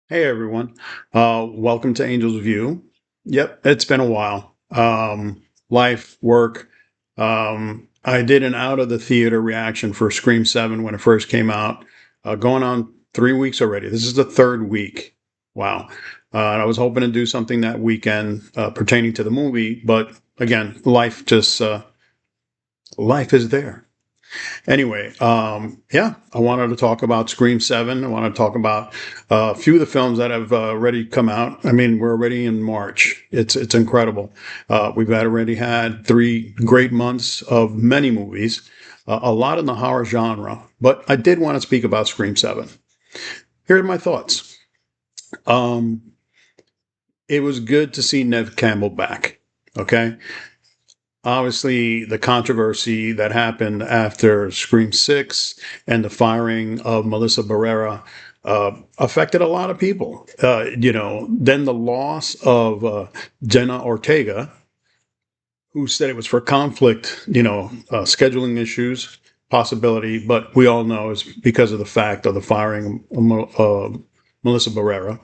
Hey everyone, welcome to Angel's View. Yep, it's been a while. Life, work. I did an out of the theater reaction for Scream 7 when it first came out, going on 3 weeks already. This is the third week. Wow. I was hoping to do something that weekend pertaining to the movie, but again, life is there. Anyway, yeah, I wanted to talk about Scream 7. I want to talk about a few of the films that have already come out. I mean, we're already in March. It's incredible. We've already had 3 great months of many movies, a lot in the horror genre. But I did want to speak about Scream 7. Here are my thoughts. Um, it was good to see Nev Campbell back. Okay. Obviously, the controversy that happened after Scream 6 and the firing of Melissa Barrera affected a lot of people. Then the loss of Jenna Ortega, who said it was for conflict, scheduling issues, possibility, but we all know it's because of the fact of the firing of Melissa Barrera.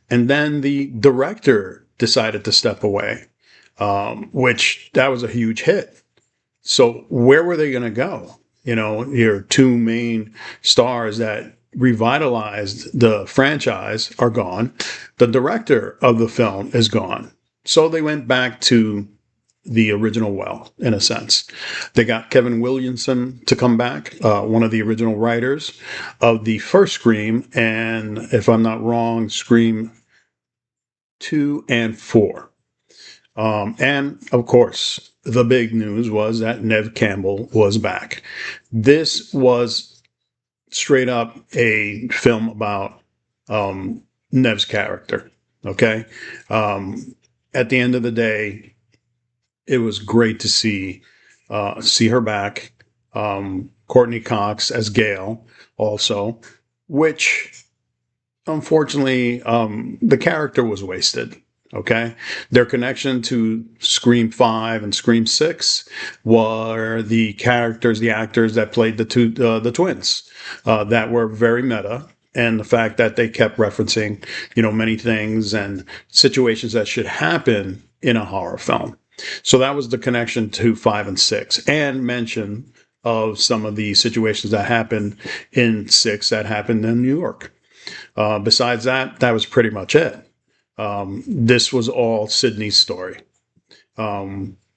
And then the director decided to step away, which that was a huge hit. So where were they going to go? Your two main stars that revitalized the franchise are gone. The director of the film is gone. So they went back to the original well, in a sense. They got Kevin Williamson to come back, one of the original writers of the first Scream, and if I'm not wrong, Scream 2 and 4. And of course, the big news was that Nev Campbell was back. This was straight up a film about Nev's character. Okay. At the end of the day, it was great to see her back. Courtney Cox as Gail, also, which unfortunately the character was wasted. Okay, their connection to Scream 5 and Scream 6 were the characters, the actors that played the twins, that were very meta, and the fact that they kept referencing, many things and situations that should happen in a horror film. So that was the connection to 5 and 6, and mention of some of the situations that happened in 6 that happened in New York. Besides that, that was pretty much it. This was all Sydney's story.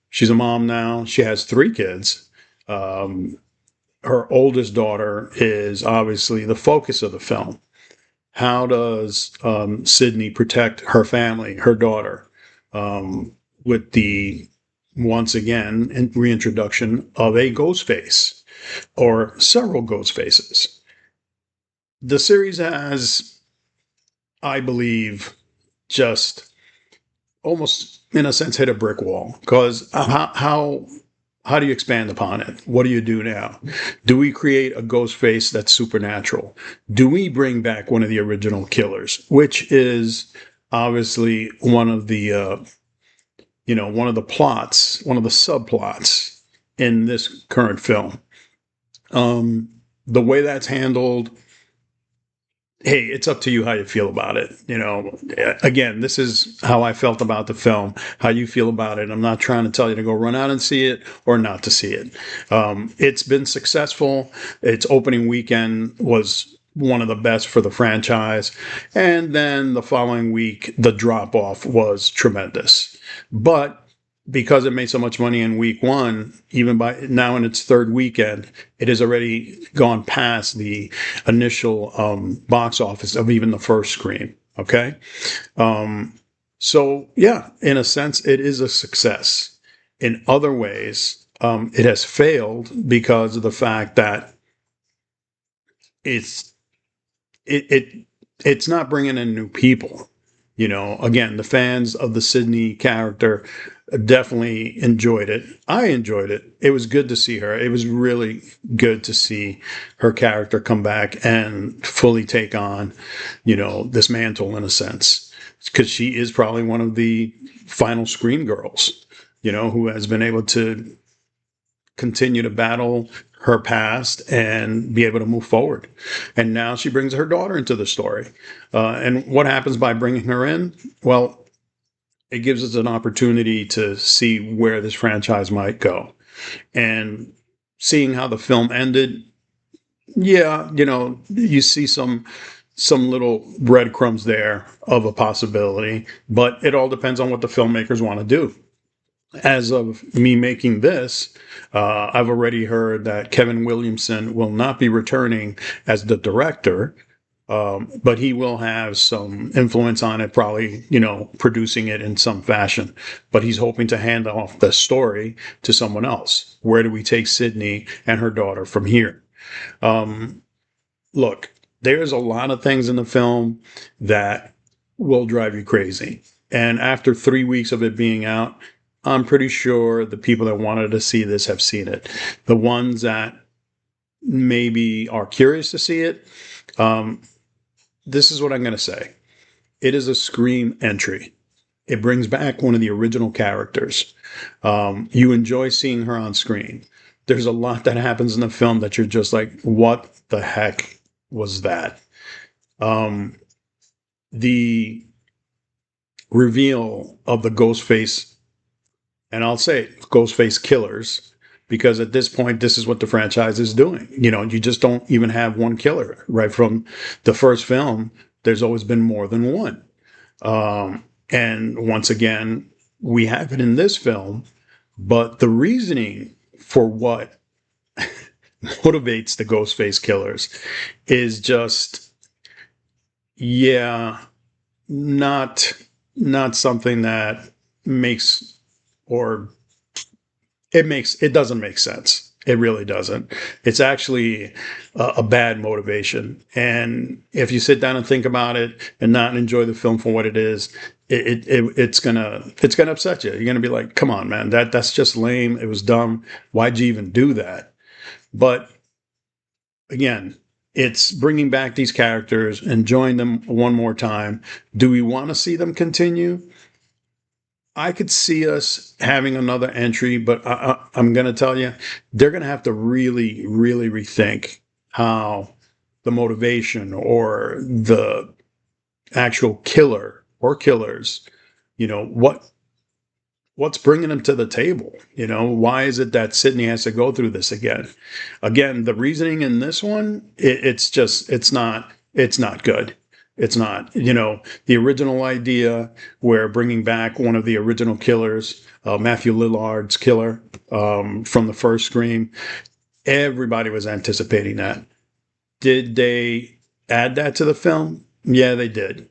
She's a mom now. She has 3 kids. Um, Her oldest daughter is obviously the focus of the film. How does Sydney protect her family, her daughter, with the once again reintroduction of a ghost face or several ghost faces? The series has, I believe, just almost in a sense hit a brick wall because how do you expand upon it? What do you do now? Do we create a ghost face that's supernatural? Do we bring back one of the original killers, which is obviously one of the plots, one of the subplots in this current film? The way that's handled, hey, it's up to you how you feel about it. Again, this is how I felt about the film, how you feel about it. I'm not trying to tell you to go run out and see it or not to see it. It's been successful. Its opening weekend was one of the best for the franchise. And then the following week, the drop off was tremendous. But because it made so much money in week one, even by now in its third weekend, it has already gone past the initial box office of even the first Scream. Okay. So, yeah, in a sense, it is a success. In other ways, it has failed because of the fact that it's it's not bringing in new people. Again, the fans of the Sydney character definitely enjoyed it. I enjoyed it. It was good to see her. It was really good to see her character come back and fully take on, this mantle in a sense, because she is probably one of the final Scream girls, who has been able to continue to battle her past and be able to move forward. And now she brings her daughter into the story. And what happens by bringing her in? Well, it gives us an opportunity to see where this franchise might go. And seeing how the film ended, yeah, you see some little breadcrumbs there of a possibility, but it all depends on what the filmmakers want to do. As of me making this, I've already heard that Kevin Williamson will not be returning as the director, but he will have some influence on it, probably, producing it in some fashion. But he's hoping to hand off the story to someone else. Where do we take Sydney and her daughter from here? Look, there's a lot of things in the film that will drive you crazy. And after 3 weeks of it being out, I'm pretty sure the people that wanted to see this have seen it. The ones that maybe are curious to see it, this is what I'm going to say. It is a Scream entry. It brings back one of the original characters. You enjoy seeing her on screen. There's a lot that happens in the film that you're just like, what the heck was that? The reveal of the Ghostface, and I'll say Ghostface killers, because at this point, this is what the franchise is doing. You just don't even have one killer. Right from the first film, there's always been more than one. And once again, we have it in this film, but the reasoning for what motivates the Ghostface killers is just, not something that makes, or it doesn't make sense. It really doesn't. It's actually a bad motivation. And if you sit down and think about it and not enjoy the film for what it is, it's gonna upset you. You're gonna be like, come on, man, that's just lame. It was dumb. Why'd you even do that? But again, it's bringing back these characters, enjoying them one more time. Do we want to see them continue? I could see us having another entry, but I'm going to tell you, they're going to have to really, really rethink how the motivation or the actual killer or killers, what's bringing them to the table? Why is it that Sydney has to go through this again? Again, the reasoning in this one, it's not good. It's not. The original idea where bringing back one of the original killers, Matthew Lillard's killer from the first Scream, everybody was anticipating that. Did they add that to the film? Yeah, they did.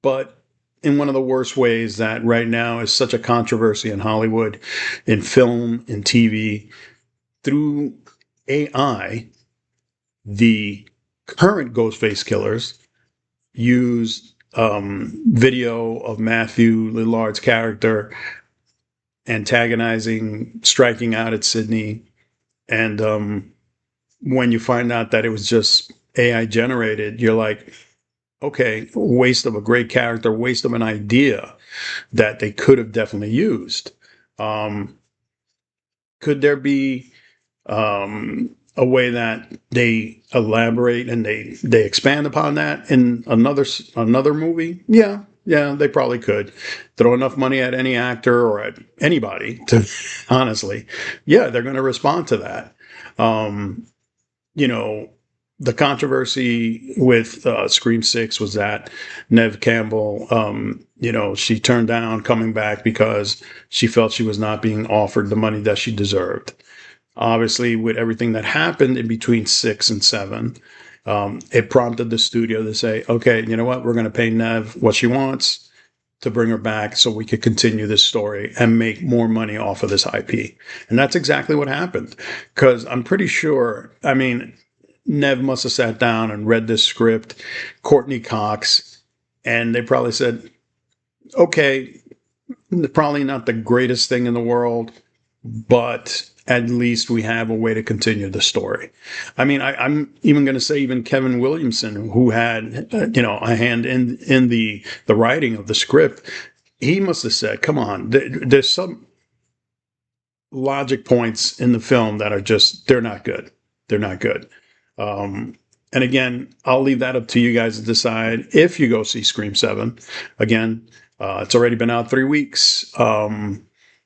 But in one of the worst ways that right now is such a controversy in Hollywood, in film, in TV, through AI, the current Ghostface killers use video of Matthew Lillard's character antagonizing, striking out at Sydney. And when you find out that it was just AI generated, you're like, okay, waste of a great character, waste of an idea that they could have definitely used. Could there be a way that they elaborate and they expand upon that in another movie? Yeah, they probably could. Throw enough money at any actor or at anybody to, honestly, they're going to respond to that. The controversy with Scream 6 was that Neve Campbell, she turned down coming back because she felt she was not being offered the money that she deserved. Obviously, with everything that happened in between 6 and 7, it prompted the studio to say, okay, you know what? We're going to pay Neve what she wants to bring her back so we could continue this story and make more money off of this IP. And that's exactly what happened. Because I'm pretty sure, Neve must have sat down and read this script, Courtney Cox, and they probably said, okay, probably not the greatest thing in the world, but at least we have a way to continue the story. I'm even going to say even Kevin Williamson, who had, a hand in the writing of the script, he must have said, come on, there's some logic points in the film that are just, they're not good. they're not good. And again, I'll leave that up to you guys to decide if you go see Scream 7. Again, it's already been out 3 weeks.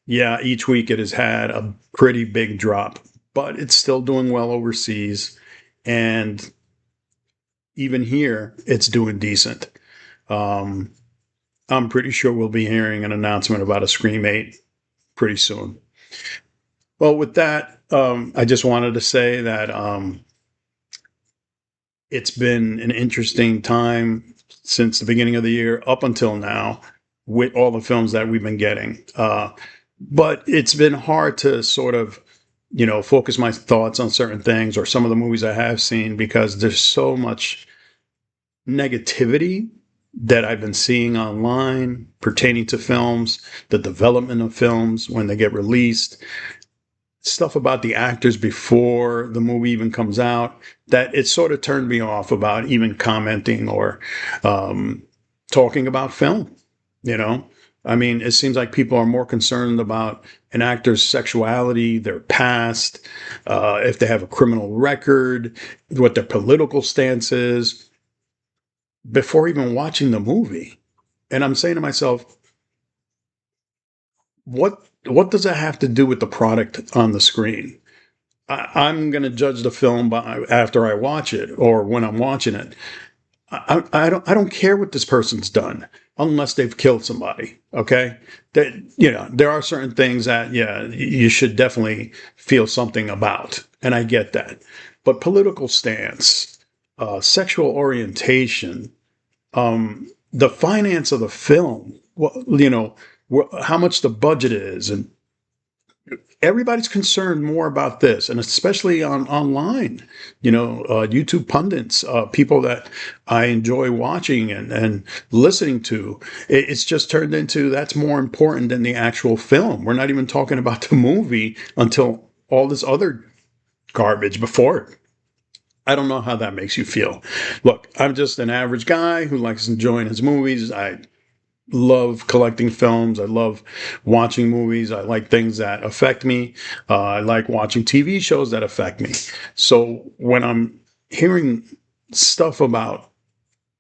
Yeah, each week it has had a pretty big drop, but it's still doing well overseas. And even here, it's doing decent. Um, I'm pretty sure we'll be hearing an announcement about a Scream 8 pretty soon. Well, with that, I just wanted to say that it's been an interesting time since the beginning of the year up until now with all the films that we've been getting. But it's been hard to sort of, focus my thoughts on certain things or some of the movies I have seen because there's so much negativity that I've been seeing online pertaining to films, the development of films when they get released, stuff about the actors before the movie even comes out, that it sort of turned me off about even commenting or talking about film. You know, I mean, it seems like people are more concerned about an actor's sexuality, their past, if they have a criminal record, what their political stance is, before even watching the movie. And I'm saying to myself, what does that have to do with the product on the screen? I'm going to judge the film by after I watch it or when I'm watching it. I don't care what this person's done unless they've killed somebody. Okay, that there are certain things that you should definitely feel something about, and I get that. But political stance, sexual orientation, the finance of the film, how much the budget is, and everybody's concerned more about this, and especially online. YouTube pundits, people that I enjoy watching and listening to. It's just turned into that's more important than the actual film. We're not even talking about the movie until all this other garbage before it. I don't know how that makes you feel. Look, I'm just an average guy who likes enjoying his movies. I love collecting films. I love watching movies. I like things that affect me. I like watching TV shows that affect me. So when I'm hearing stuff about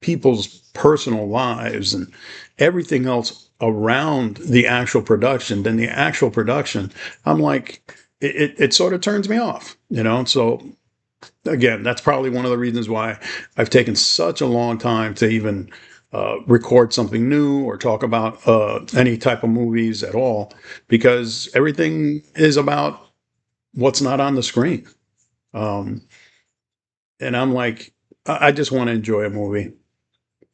people's personal lives and everything else around the actual production, then the actual production, I'm like, it sort of turns me off, So again, that's probably one of the reasons why I've taken such a long time to even record something new or talk about any type of movies at all, because everything is about what's not on the screen. Um, and I'm like, I just want to enjoy a movie.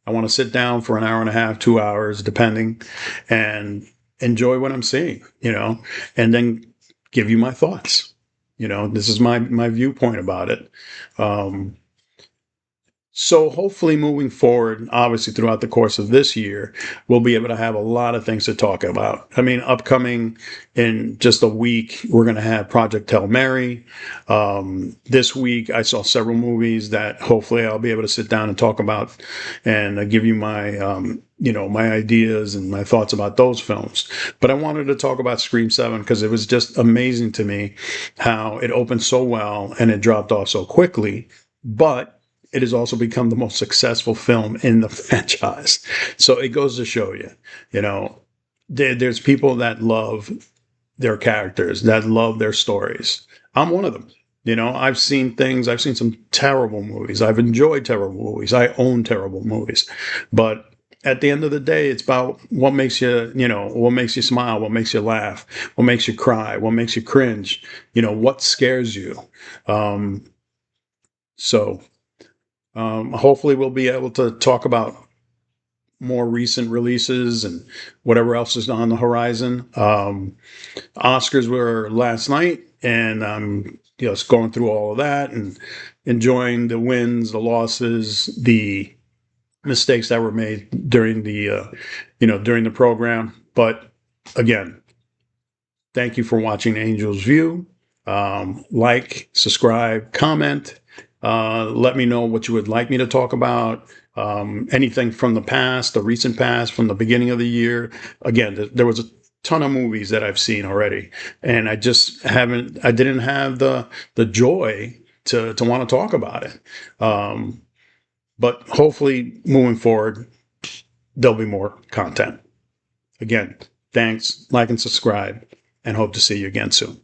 I want to sit down for an hour and a half, 2 hours, depending, and enjoy what I'm seeing, and then give you my thoughts. This is my viewpoint about it. So hopefully moving forward, obviously throughout the course of this year, we'll be able to have a lot of things to talk about. I mean, upcoming in just a week, we're going to have Project Hail Mary. This week, I saw several movies that hopefully I'll be able to sit down and talk about and give you my, my ideas and my thoughts about those films. But I wanted to talk about Scream 7 because it was just amazing to me how it opened so well and it dropped off so quickly. But it has also become the most successful film in the franchise. So it goes to show you, there's people that love their characters, that love their stories. I'm one of them. I've seen some terrible movies. I've enjoyed terrible movies. I own terrible movies. But at the end of the day, it's about what makes you, what makes you smile, what makes you laugh, what makes you cry, what makes you cringe, what scares you. So hopefully we'll be able to talk about more recent releases and whatever else is on the horizon. Oscars were last night, and I'm just going through all of that and enjoying the wins, the losses, the mistakes that were made during the program. But again, thank you for watching Angel's View. Like, subscribe, comment. Let me know what you would like me to talk about. Anything from the past, the recent past, from the beginning of the year. Again, there was a ton of movies that I've seen already, and I didn't have the joy to want to talk about it. But hopefully, moving forward, there'll be more content. Again, thanks, like and subscribe, and hope to see you again soon.